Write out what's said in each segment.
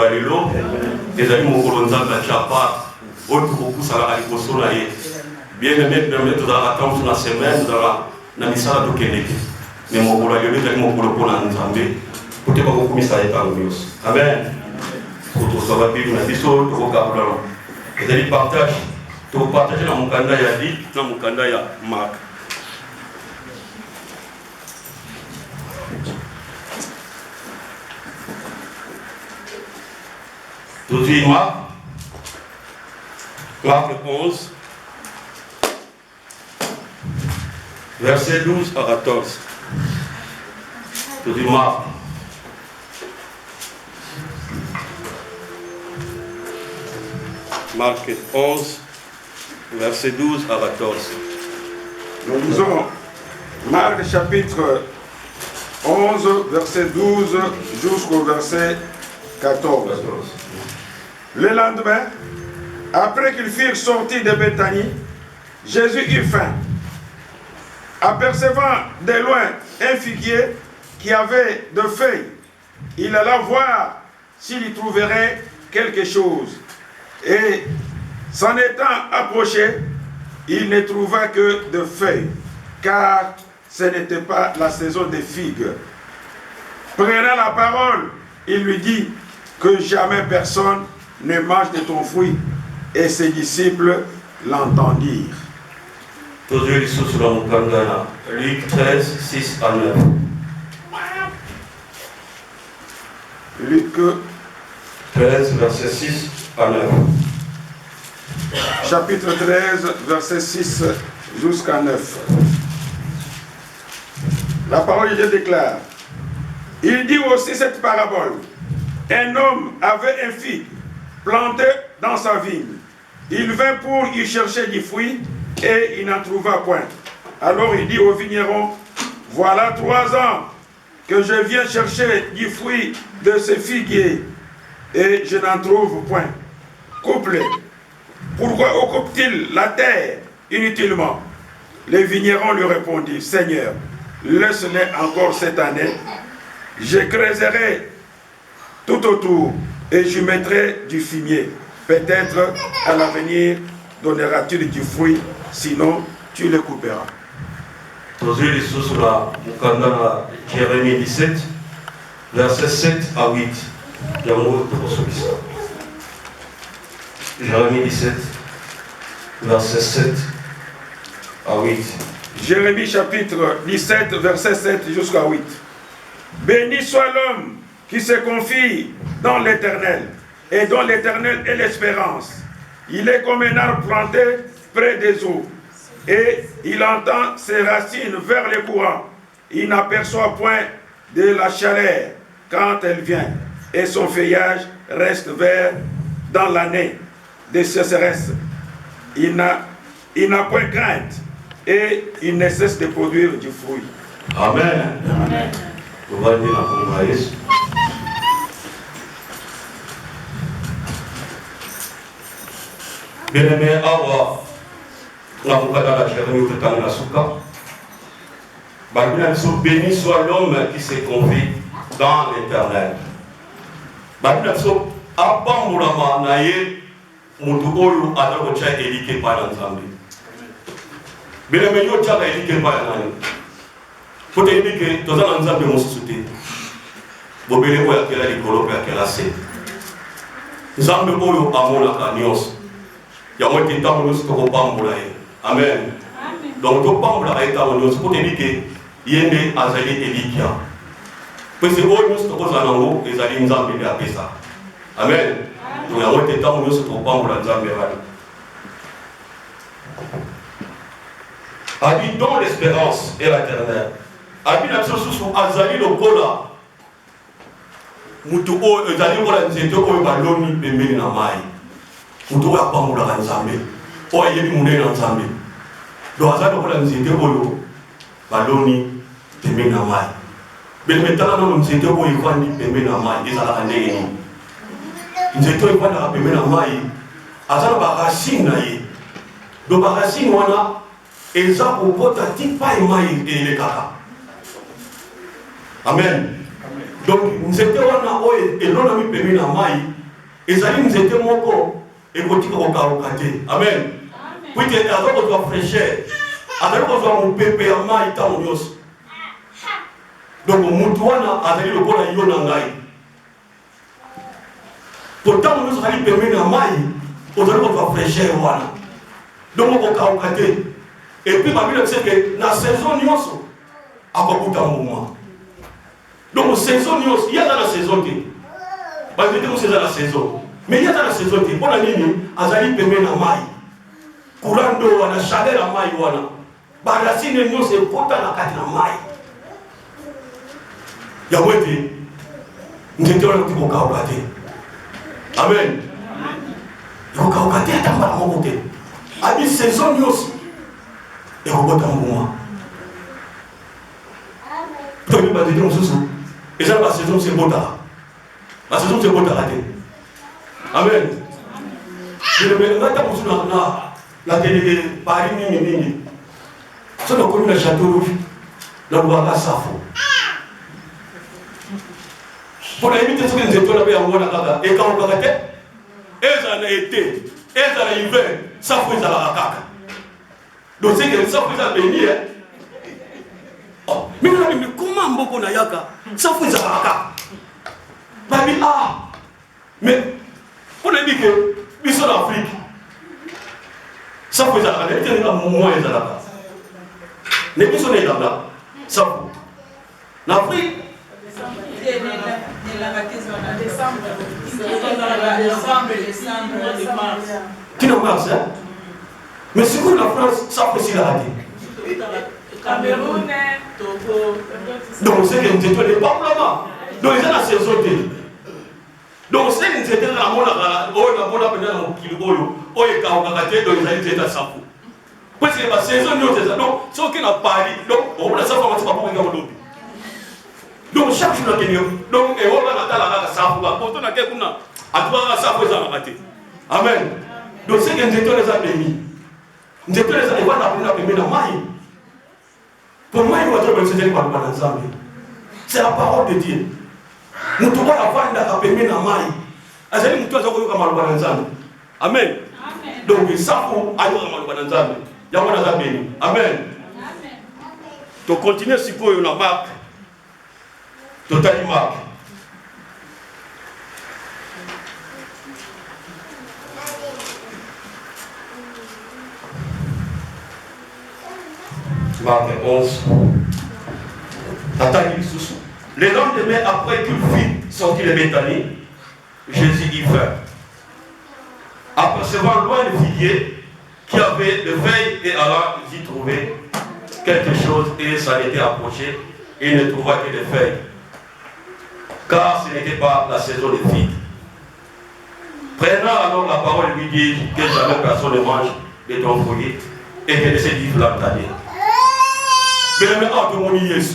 balelo ezali mokolo nzambe atia part oyo tokokusalaka liboso na ye bien aimé tozalaka ntango na semaine tozalaka na misala tokendeke mais mokolo ya lelo ezali mokolo mpona nzambe po te bakokumisa ye ntango nyonso amen tozwa bible na biso tokokabulana ezali partage tokopartage na mokanda ya Luc na mokanda ya Marc. Aujourd'hui, Marc 11, verset 12 à 14. Aujourd'hui, Marc 11, verset 12 à 14. Nous lisons Marc chapitre 11, verset 12 jusqu'au verset 14. Le lendemain, après qu'ils furent sortis de Béthanie, Jésus eut faim. Apercevant de loin un figuier qui avait de feuilles, il alla voir s'il y trouverait quelque chose. Et s'en étant approché, il ne trouva que de feuilles, car ce n'était pas la saison des figues. Prenant la parole, il lui dit que jamais personne ne mange de ton fruit. Et ses disciples l'entendirent. Luc 13, 6 à 9. Luc 13, verset 6 à 9. Chapitre 13, verset 6 jusqu'à 9. La parole de Dieu déclare. Il dit aussi cette parabole. Un homme avait un figue planté dans sa vigne. Il vint pour y chercher du fruit et il n'en trouva point. Alors il dit au vigneron, voilà 3 ans que je viens chercher du fruit de ce figuier et je n'en trouve point. Couple, pourquoi occupe-t-il la terre inutilement? Le vigneron lui répondit, Seigneur, laisse-les encore cette année, je creuserai tout autour et je mettrai du fumier. Peut-être à l'avenir donneras-tu du fruit, sinon tu le couperas. Aujourd'hui, sur la Jérémie 17, verset 7 à 8. Jérémie 17, verset 7 à 8. Jérémie chapitre 17, verset 7 jusqu'à 8. Béni soit l'homme qui se confie dans l'Éternel, et dont l'Éternel est l'espérance. Il est comme un arbre planté près des eaux, et il entend ses racines vers les courants. Il n'aperçoit point de la chaleur quand elle vient, et son feuillage reste vert dans l'année de sécheresse. Il n'a point crainte, et il ne cesse de produire du fruit. Amen. Amen. Bien-aimé, awa na mukada la Jérémie utotanga na suka. Béni soit l'homme qui se confie dans l'Éternel. Babina so abamulama na ye mutu oyo atakocha elike pa na Nzambe. Bien-aimé yo tshaka elike pa na nani. Faut dire que dans un Nzambe mosusu te. Bobele oyo akela likolo pe akela se. Nzambe oyo amonaka nyonso. Ya moi qui t'a montré ce qu'on parle amen. Donc tu parles là et t'as montré ce qu'on dit que yende azali elikia. Parce que nous ce qu'on a nango ezali nzambe ya pesa. Amen. Donc ya moi qui t'a montré ce qu'on parle là nzambe ya. Habite dans l'espérance et l'éternel. Habite la chose sous azali le kola. Mutu o ezali kola nzete o baloni pembeni na mai. Mutu ya pamula nzambe o yebi munene nzambe do azali kola nzete oyo baloni pembeni na mai bemetala no nzete oyo ifandi pembeni na mai ezala ndenge ni nzete oyo ifandi pembeni na mai azala ba racine na ye do ba racine wana eza kopota ti pa mai elekaka amen Donc nzete wana oyo elona mi pemi na mai ezali nzete moko ekotika kokauka te. Amen. Puite azali kozwa fraîcheur, azali kozwa mopepe ya mai ntango nyonso. Donc mutu wana azali lokola yo na ngai. Pourtant nous allons permettre à mai, on doit avoir fraîcheur wana. Donc on kokauka te. Et puis ma Bible dit que la saison nyonso akokuta moment. Donc saison nyonso, il y a dans la saison te. Ba dit que c'est dans la saison. Mais il y a dans la saison te. Bona nini azali permettre na mai. Courant d'eau wana chaleur na mai wana. Ba racine nyonso ekota na kati na mai. Ya wete nzete wana kokauka te. Amen. Kokauka te atamba moko te. Abi saison nyonso ekokota mbuma. Toni ba dit mosusu. Et ça la saison c'est bota. La saison c'est bota te. Amen. Je me ngata mosusu na la télé Paris nini. Ça na komi na Château Rouge. Na Luanga Safo. Pour éviter ce que nous étions là, on a kaka. Et quand on a kaka, elles en été, elles en hiver, ça fait ça la kaka. Donc c'est que ça fait ça béni. Oh, mais comment beaucoup na yaka, ça fait ça la kaka. Babi ah, mais on a dit que ils sont en Afrique. Ça fait ça la kaka. Ils sont moins ça la kaka. Les gens sont là, ça fait. L'Afrique. Qui n'a pas ça? Mais c'est quoi la France? Ça peut s'y arrêter. Cameroun, Togo. Donc c'est que nous étions les papes là-bas. Donc ils ont la saison. Donc c'est que nous étions là, on a besoin de kilo, on est donc ils étaient à Sapo. Parce que la saison, donc c'est qu'il n'a pas dit. Donc on a ça pour pas pour regarder. Donc chaque jour donc et on va la safu pour na kuna atwa safu za makati. Amen. Donc c'est que nzeto les a bénis. Nzeto les a eva na pembe na mai. Pour moi il va être c'est par ensemble. C'est la parole de Dieu. Mutu kwa avanda ka pembe na mai. Azali mutu azako kama malwa ensemble. Amen. Donc safu ayo kama malwa ensemble. Ya wana za bénis. Amen. Donc continuer sikoyo na marque totalement. Marc 11. Le lendemain, après qu'il fut sorti de Béthanie, Jésus y vint. Apercevant loin le figuier qui avait de feuilles et allant y trouver quelque chose et s'en était approché et il ne trouva que des feuilles. Car ce n'était pas la saison des figues. Prenant alors la parole, lui dit que jamais personne ne mange de ton fruit et que de ces livres l'entendait. Mais le mec a tout le monde Yesu.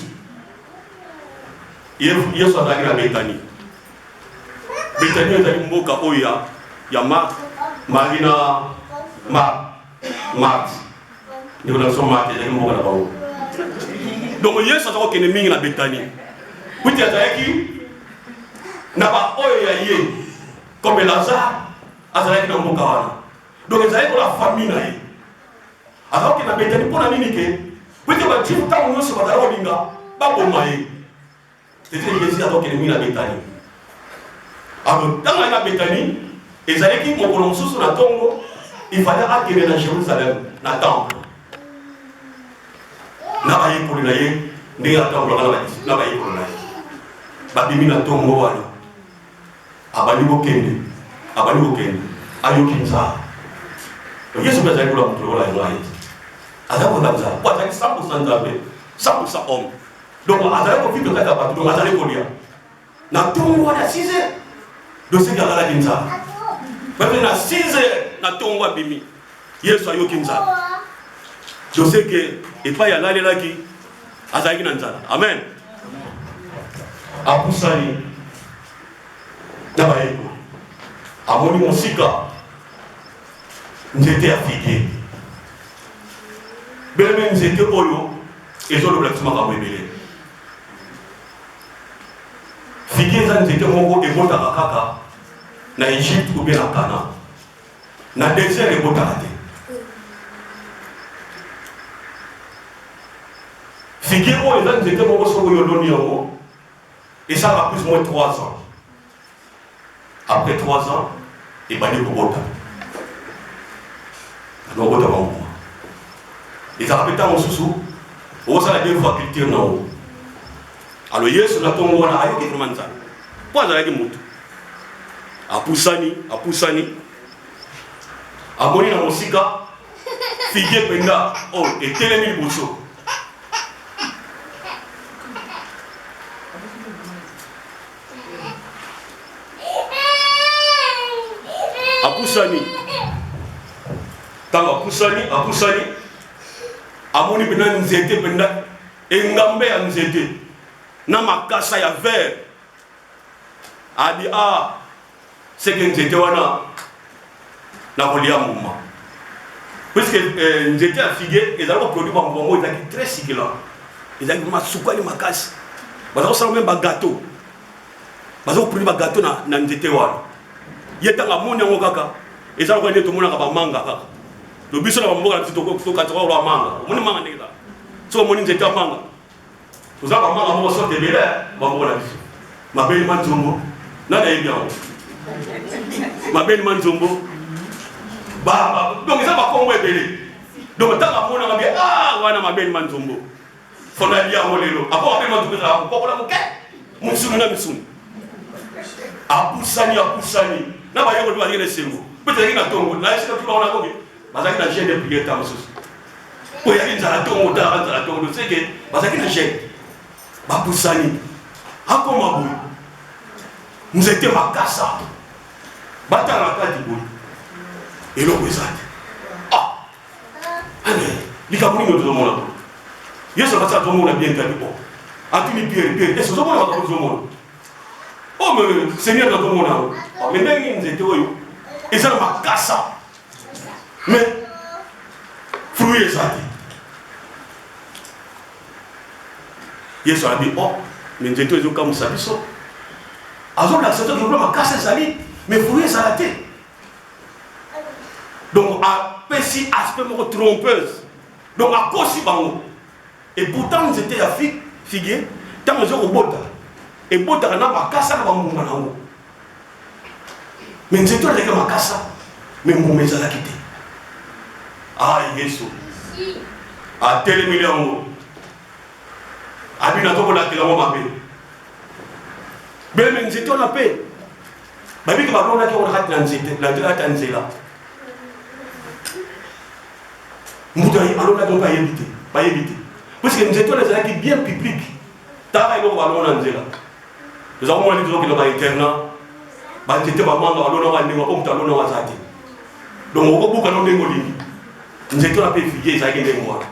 Yesu a dit à Béthanie. Béthanie est allé mboka oya ya Marina Marx. Nous avons marqué les mots là-bas. Donc Yesu a dit qu'il est à Béthanie. Puis il y a qui n'a pas oya yé comme Lazare a dit qu'il est mboka wana. Donc ils allaient pour la famille là. Alors qu'il a Béthanie pour la minique. Puis il y a dit tant on se va dans l'olinga, pas pour moi. C'était Jésus a dit qu'il est à Béthanie. Alors, dans la Béthanie, ils allaient qui m'ont sur la tombe, il fallait acquérir dans Jérusalem, dans le temple. N'a pas eu pour le naïe, n'est à temple, n'a pas eu pour le naïe. Babimi na tombe, voilà. Abani Bokende, Ayo Kinza. Yesu peut être pour la montre, voilà, il a été. Adam Banza, quoi, c'est 100% d'abé, 100% homme. Donc, Adam a vu que Kata Batou, donc Adam est connu. Na tombe, voilà, 6 heures. Donc c'est qu'il y a la Kinza. Maintenant, 6 heures, na tombe à Bimi. Yesu ayo Kinza. Je sais que, et pas y a là qui a Zaki Nanzala. Amen. Apusani. Nabaeko. Amoni Monsika. Nous étions affiliés. Belmen nous étions Oyo. Et je le black à me révéler. eza nzete moko ebotaka kaka na Égypte ou bien na Canaan. Na désert ebotaka te. Figuier oyo eza nzete moko soko yoloni yango esala plus ou moins 3 ans. Après 3 ans, ebandi kobota. Nobota bango. Ezala pe ntango mosusu osala deux fois culture na yango. Alors Yesu na tongo wana ayoki vraiment nzambe. Po azalaki motu. Apusani amoni na mosika figuier penga oh etelemi liboso. Apusani amoni pena nzete penda engambe ya nzete na makasa ya verre adi c'est que nzete wana na kolia muma puisque nzete a figuier ezali produit ba mbongo ezali très succulent ezali masukali makasi bazo sala même ba gâteau bazo produit ba gâteau na nzete wana yetanga moni yango kaka ezali ko ndeto mona ka ba manga kaka le biso na mboka na toko to katwa ro manga moni manga ndeka so moni nzete manga toza ba manga mo so de bele ba mboka na biso mabeli manzombo na da yebiao mabeli manzombo ba donc ça va kombo ebele donc tanga mona ka bien wana mabeli manzombo fona lia molelo apo mabeli manzombo za ko kola muke musunu na misunu apusani na ba yoko ba yele sengo peut-être na tongo na esi ko ba na ko bazaki na chaîne de prière ta mosusu po ya kinza tongo ta tongo c'est que bazaki na chaîne ba pusani akoma boy nzete makasa batala kati boy eloko ezate likamuni no tozomona yesu akasa tomona bien kali po atuni pierre eso tomona ba tozomona oh mais seigneur tomona mais ndenge nzete oyo ezala makasa mais fruit ezate yesu a dit mais nzete ezo kamusa biso azolakisa to problème makasa ezali mais fruit ezalate donc apesi aspect moko trompeuse donc akosi bango et pourtant nzete ya figuier ntango ezokobota ebotaka na makasa na bambuma nango mais nzete ezalaki makasa mais mbuma ezalaki te yesu atelemeli yango abina tokolatela ngo mabe beme nzete wana mpe babiki balonaki yango nakati na nzete kati ya nzela mbutu alonaki yango bayebi te puisque nzete wana ezalaki bien public taka eloko balona na nzela toza komona nini tozokenda bainterna banzete bamanga balona bandenge mpo moto alona waza te donc okobuka no ndenge olingi nzete wana mpe figuier ezalaki ndenge wana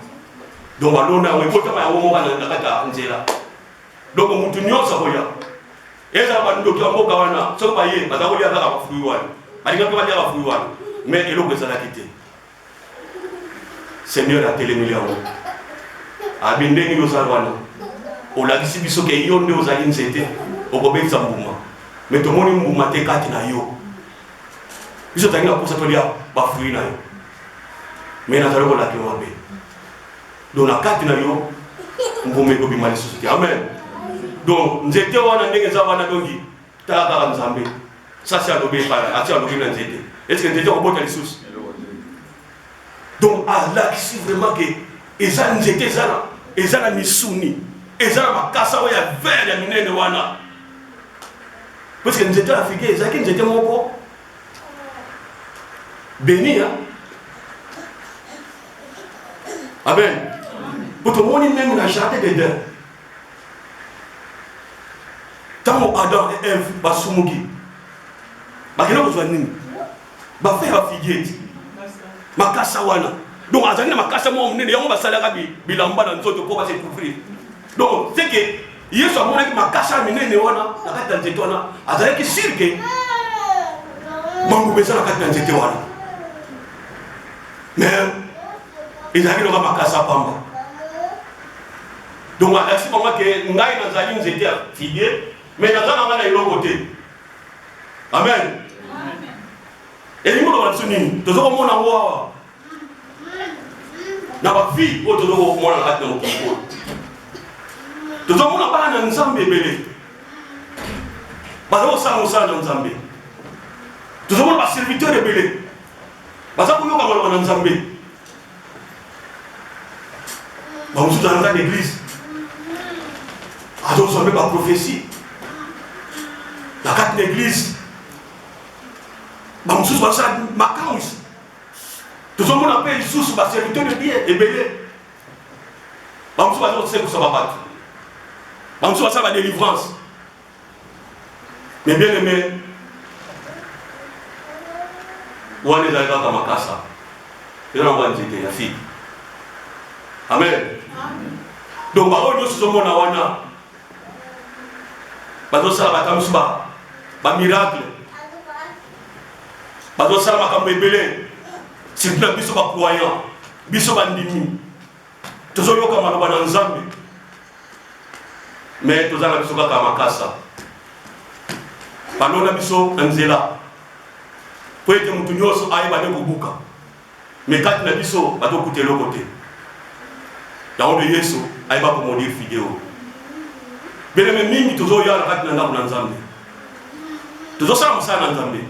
donc balona yango ebotama yango moka na kati ya nzela donc motu nyonso akoya ezala bandoki ya mboka wana soki baye baza kolia kaka bafrui wana balinga mpe balia bafrui wana mais eloko ezalaki te seigneur atelemeli yango abi ndenge yozala wana olakisi biso ke yo nde ozali nzete okobekisa mbuma mais tomoni mbuma te kati na yo biso tozali na posa tolia bafrui na yo mais nazali kolaki mabe donc na kati na yo mbuma ekobima lisusu te amen donc nzete wana ndenge eza wana donki tala kaka nzambe sasi alobi ati alobi na nzete est ce que nzete okobota lisusu donc alakisi vraiment ke eza nzete eza na misuni eza na makasa oyo ya vere ya minene wana parce que nzete ya figuier ezalaki nzete moko beni amen po tomoni même na jardin d'Éden ntango Adam et Ève basumuki bakende kozwa nini bafe ya figuier makasa wana donc azali na makasa moko monene yango basalaka bilamba na nzoto mpo base couvrir donc c'est que yesu amonaki makasa minene wana na kati ya nzete wana azalaki sur ke manguma eza na kati na nzete wana mais ezalaki loka makasa pamba donc alakisi bango ke ngai nazali nzete ya figuier mais naza na nga na eloko te. Amen. Et nous avons dit, nous avons mon amour. Nous avons vu, nous avons mon amour. Nous avons mon amour dans Nzambe belé. Nous avons ça dans Nzambe. Nous avons mon serviteur de belé. Nous avons mon amour dans Nzambe. Nous sommes dans l'église. Nous avons même la prophétie. La carte de l'église. Nous sommes dans ma cause. Nous sommes dans la sous ma serviteur de bien et belé. Nous sommes dans le secteur de la battre. Nous sommes dans la délivrance. Mais bien aimé, où est-ce que dans ma casa? Et là, on va dire la fille. Amen. Donc, nous sommes dans la bazo sala batamsuba ba miracle bazo sala makambo ebele c'est na biso ba croyant biso ba ndimi tozo yoka maloba na Nzambe mais tozala biso kaka makasa balona biso na nzela po ete mutu nyonso ayeba nde kobuka mais kati na biso batokuta eloko te yango de Yesu ayeba komodir vidéo. Mais les mingi toujours y a la carte de Nzambe. Toujours ça na Nzambe.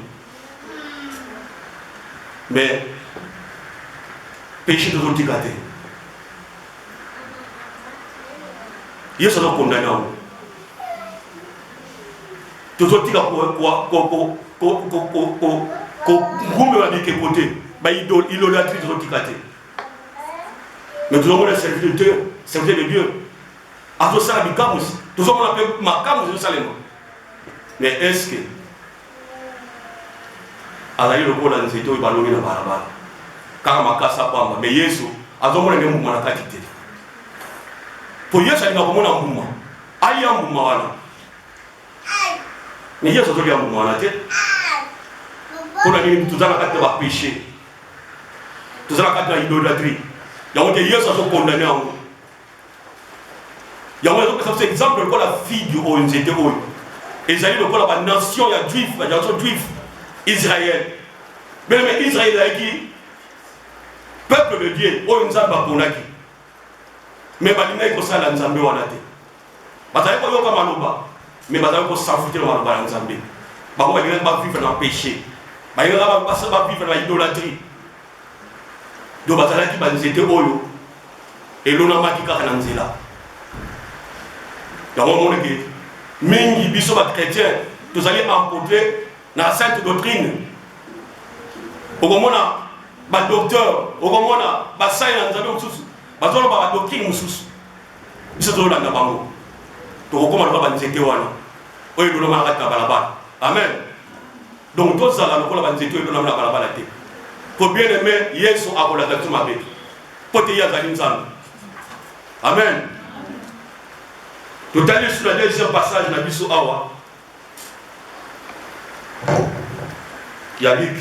Mais péché toujours tigate. Ils sont condamnés. Toujours tigate idolâtrie toujours tigate. Mais toujours on est serviteur de Dieu. A tout ça, tout ça, on appelle ma cam au Jérusalem. Mais est-ce que, à la le rôle dans ces deux ballons de Baraba, car ma casse à Pamba, mais Yesu, à tout le monde est mon la qualité. Pour Yesu, il y a un moment en mouvement. Aïe en mouvement. Mais Yesu, il y a un mouvement à la tête. Pour la nuit, tout ça, la carte va pécher. Tout ça, la carte va idolâtrie. Il y a un Yesu, ils sont condamnés en haut. Il y a un exemple de la fille du haut, ils étaient hauts. Isaïe, la nation, il y a juif, la nation juive, Israël. Mais Israël, qui peuple de Dieu, oh, nous avons pas qui. Mais il y a ça, nous avons pas. Parce qu'il y a un maloba, mais il y a un s'enfoutir dans le maloba, nous avons pas. Il y a un vivre dans le péché. Il y a un vivre dans l'idolâtrie. Donc, ils étaient hauts. Et l'on a dit qu'il y a dans mon monde, mingi biso ba chrétien, tous allez emporter dans la sainte doctrine. Au komona ba docteur, au komona ba science nzabe mususu, ba zolo ba doctrine mususu. Biso zolo na bango. To komona ba nzete wana. Oyo do na kata balabala. Amen. Donc tous ça là ko la nzete do na balabala te. Pour bien aimer Yesu akola tatu mabe. Pote ya zali nzambe. Amen. Tout à l'heure sur le deuxième passage dans Bisso Awa, il y a Luc.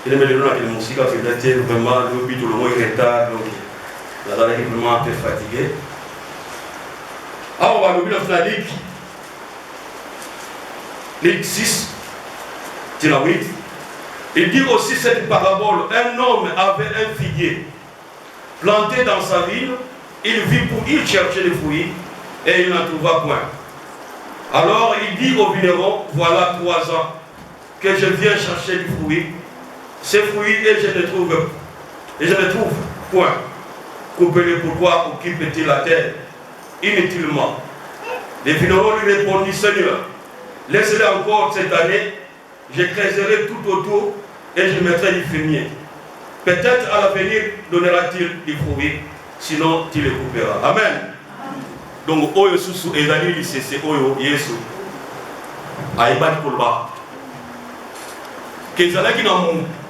Il est venu dans la musique, il était vraiment le but, le mot est retard, donc il a vraiment un peu fatigué. Alors on va l'ouvrir dans Luc. Luc 6, 8. Il dit aussi cette parabole, un homme avait un figuier planté dans sa ville, il vit pour y chercher des fruits et il n'en trouva point. Alors il dit au vigneron, voilà 3 ans que je viens chercher du fruit, ces fruits et je ne trouve point. Coupez-les pourquoi occupe-t-il la terre inutilement? Le vigneron lui répondit, Seigneur, laisse-les encore cette année, je creuserai tout autour et je mettrai du fumier. Peut-être à l'avenir donnera-t-il du fruit, sinon tu les couperas. Amen. Donc, Oyo Susu et Daniel, c'est Oyo Yesu. Aïbad Kolba. Kezalaki na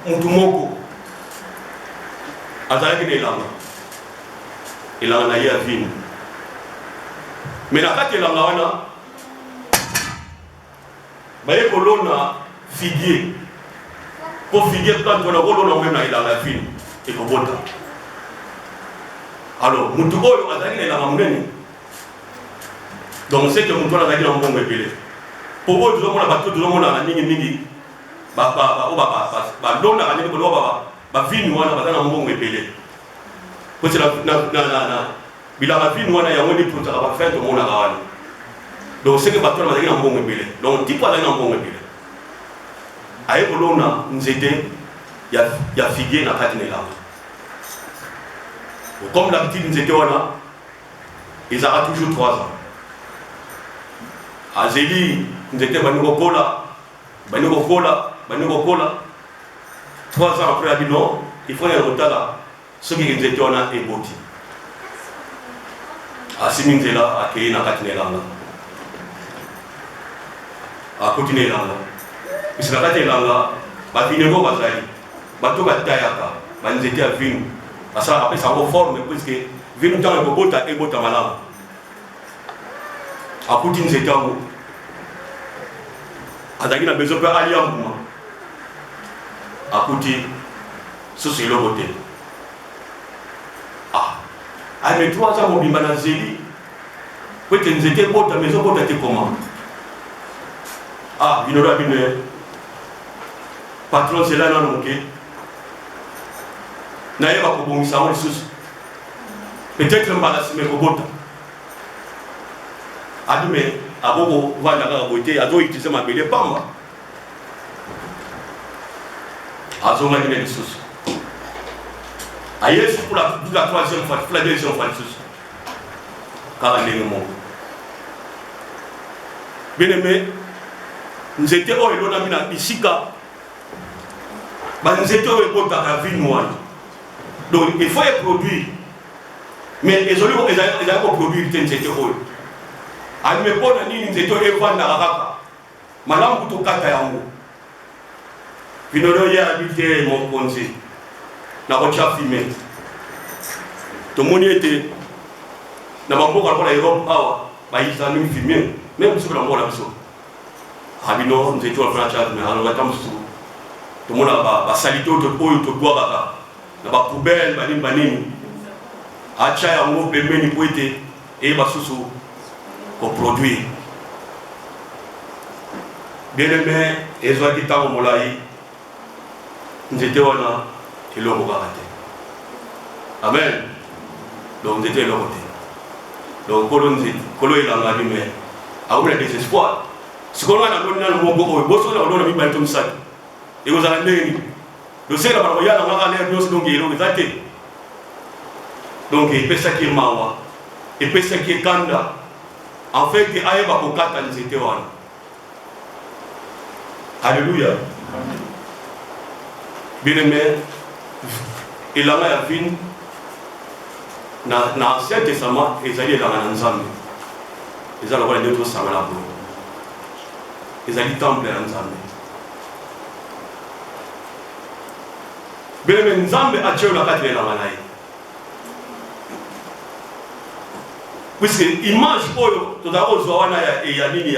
Mutumoko. Azalaki na Ilanga. Ilanga na Yavin. Mais na kati Ilanga wana, baye kolona figuier. Pour figuier quand on a volé même na Ilanga fin. ekobota. Alors mutu oyo azali na elanga munene, donc c'est que mutu wana azali na mbongo ebele. Po oyo tozomona bato tozomona mingi balonaka ndenge koloba bavini wana baza na mbongo ebele. Parce na bilanga vini wana yango ndi protaka bafin tomonaka wana. Donc c'est que bato wana bazali na mbongo ebele. Donc tipo azali na mbongo ebele. Aye kolona nzete ya figuier na kati na elanga. Comme d'habitude nzete wana ezalaka toujours 3 ans. Azeli nzete banikokola 3 ans après la bilan, il faut y retard ce qui est nzete wana eboti. Asimi nzela akei na kati na elanga. Akotine elanga. Bisina kati elanga bavineko bazali. Bato batayaka banzete ya vinu. Asa après ça forme puisque vinu tant ebota ebota malamu. Akuti nzete yango azaki na besoin pe ali yambuma. Akuti soso eloko te. Mais 3 ans mobimba na zeli po ete nzete ebota mais ezobota te comment. Binora bine patron zela nano moke nayeba kobongisa yango lisusu peut-être mbala nsima ekobota adime akoko vanda kaka boye te azoutilize mabele pamba azongaki na lisusu ayesu pour la 3e fois, pour la 2e fois lisusu kaka ndenge moko. Bien aimé, nzete oyo elonami na bisika banzete oyo ebotaka vino wana. Donc il faut produire, mais ezali koproduire te nzete oyo adime mpona nini nzete oyo evandaka kaka malamu kutokata yango vino oyo yeyabi te mokonzi na kotia fime. Tomoni ete na bamboka lokola Europe awa bayisa mingi fime même biso na mboka na biso abino nzete oyo afana tia fime alongata mosusu tomona basalite oyo todwakaka na bapoubele banini atia yango pembeni po ete eyeba susu koproduire. Bien aimé, ezwaki ntango molai nzete wana eloko kaka te. Amen. Donc nzete eloko te. Donc kolo elanga mais auna désespoir. Sikola na lona na mongo oyo boso na lona mibali to misaki. Ekozala ndeni. Le sera ba yala ngaka le nyonso donc eloko ezate. Donc epesaki mawa. Epesaki kanda. En fait ayeba kokata nzete wana. Alléluia. Bien aimé, elanga ya vin na Ancien Testament ezali elanga na Nzambe. Ezali lokola nde tosangana boye. Ezali temple ya Nzambe. Bien aimé, Nzambe atie na kati ya elanga na ye. Puisque image oyo tozala kozwa wana ya nini